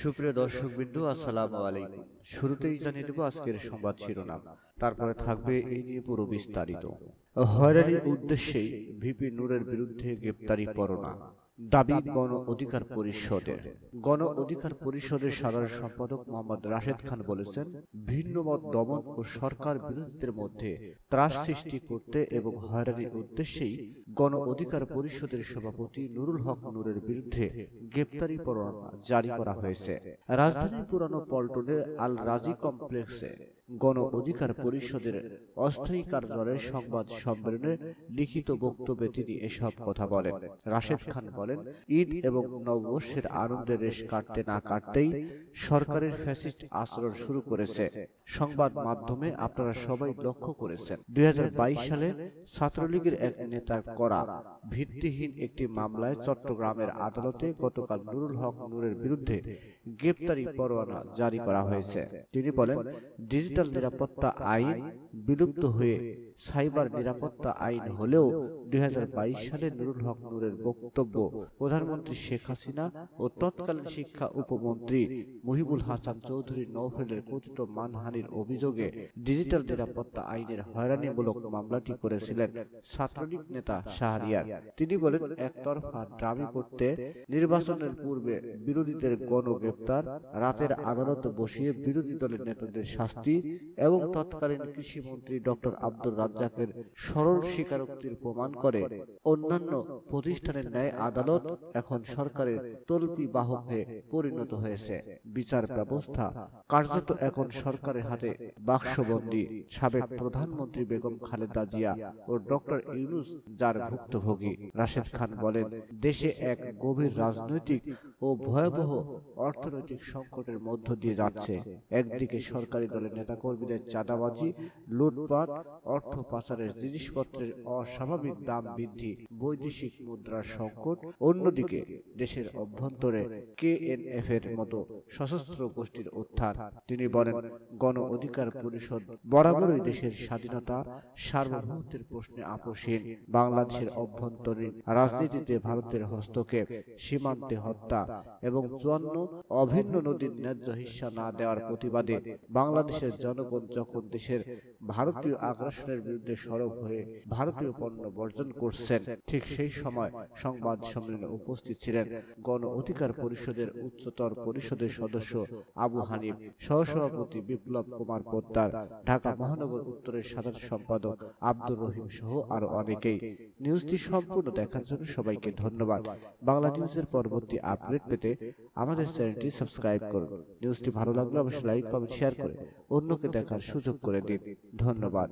সুপ্রিয় দর্শকবৃন্দ, আসসালামু আলাইকুম। শুরুতেই জানিয়ে দেব আজকের সংবাদ শিরোনাম, তারপরে থাকবে এই নিয়ে পুরো বিস্তারিত। হয়রানির উদ্দেশ্যেই ভিপি নূরের বিরুদ্ধে গ্রেপ্তারি পরোয়ানা দাবি গণ অধিকার পরিষদের। গণ অধিকার পরিষদের সাধারণ সম্পাদক মোহাম্মদ রাশেদ খান বলেছেন, ভিন্নমত দমন ও সরকার বিরোধীদের মধ্যে ত্রাস সৃষ্টি করতে এবং হয়রানির উদ্দেশ্যেই গণ অধিকার পরিষদের সভাপতি নুরুল হক নূরের বিরুদ্ধে গ্রেপ্তারি পরোয়ানা জারি করা হয়েছে। রাজধানীর পুরানো পল্টনের আল রাজি কমপ্লেক্সে গণ অধিকার পরিষদের অস্থায়ী কার্যালয়ে সংবাদ সম্মেলনে লিখিত বক্তব্যে তিনি এসব কথা বলেন। রাশেদ খান বলেন, ঈদ এবং নববর্ষের আনন্দের রেশ কাটতে না কাটতেই সরকারের ফ্যাসিস্ট আচরণ শুরু করেছে। সংবাদ মাধ্যমে আপনারা সবাই লক্ষ্য করেছেন, 2022 সালে ছাত্রলীগের এক নেতার করা ভিত্তিহীন একটি মামলায় চট্টগ্রামের আদালতে গতকাল নুরুল হক নূরের বিরুদ্ধে গ্রেপ্তারি পরোয়ানা জারি করা হয়েছে। তিনি বলেন, ডিজিটাল নিরাপত্তা আইন বিলুপ্ত হয়ে সাইবার নিরাপত্তা আইন হলেও 2022 সালে নুরুল হক নূরের বক্তব্য প্রধানমন্ত্রী শেখ হাসিনা ও তৎকালীন শিক্ষা উপমন্ত্রী মুহিবুল হাসান চৌধুরী নওফেলের কথিত মানহানির অভিযোগে ডিজিটাল নিরাপত্তা আইনের হয়রানিমূলক মামলাটি করেছিলেন ছাত্রলীগ নেতা শাহরিয়ার। তিনি বলেন, একতরফা ড্রামি করতে নির্বাচনের পূর্বে বিরোধীদের গণগ্রেপ্তার, রাতের আদালত বসিয়ে বিরোধী দলের নেতাদের শাস্তি এবং তৎকালীন কৃষিমন্ত্রী ডক্টর আব্দুর রাজ্জাকের সরল স্বীকারোক্তির প্রমাণ করে অন্যান্য প্রতিষ্ঠানের ন্যায় আদালত এখন সরকারের তল্পি বাহক হয়ে পরিণত হয়েছে। বিচার ব্যবস্থা কার্যত এখন সরকারের হাতে বাক্সবন্দী। সাবেক প্রধানমন্ত্রী বেগম খালেদা জিয়া ও ডক্টর ইউনূস যার ভুক্তভোগী। রাশেদ খান বলেন, দেশে এক গভীর রাজনৈতিক ও ভয়াবহ অর্থনৈতিক সংকটের মধ্য দিয়ে যাচ্ছে। একদিকে সরকারি দলের নেতাকর্মীদের চাঁদাবাজি, লুটপাট, অর্থ পাচারের জিনিসপত্রের অস্বাভাবিক দাম বৃদ্ধি, বৈদেশিক মুদ্রার সংকট, অন্যদিকে দেশের অভ্যন্তরে কেএনএফ এর মতো সশস্ত্র গোষ্ঠীর উত্থান। তিনি বলেন, গণ অধিকার পরিষদ বরাবরই দেশের স্বাধীনতা সার্বভৌমত্বের প্রশ্নে আপোষহীন। বাংলাদেশের অভ্যন্তরীণ রাজনীতিতে ভারতের হস্তক্ষেপ, সীমান্তে হত্যা এবং 54 অভিন্ন নদীর ন্যায্য হিস্সা না দেওয়ার প্রতিবাদে বাংলাদেশের জনগণ যখন দেশের ভারতীয় আগ্রাসনের বিরুদ্ধে সরব হয়ে ভারতীয় পণ্য বর্জন করছেন, ঠিক সেই সময় সংবাদ সম্মেলনে উপস্থিত ছিলেন গণ অধিকার পরিষদের উচ্চতর পরিষদের সদস্য আবু হানিফ, সহসভাপতি বিপ্লব কুমার পোদ্দার, ঢাকা মহানগর উত্তরের সাধারণ সম্পাদক আব্দুর রহিম সহ আরো অনেকেই। নিউজটি সম্পূর্ণ দেখার জন্য সবাইকে ধন্যবাদ। বাংলা নিউজের পরবর্তী আপডেট পেতে আমাদের চ্যানেলটি সাবস্ক্রাইব করুন। নিউজটি ভালো লাগলে অবশ্যই লাইক, কমেন্ট, শেয়ার করে অন্যকে দেখার সুযোগ করে দিন। ধন্যবাদ।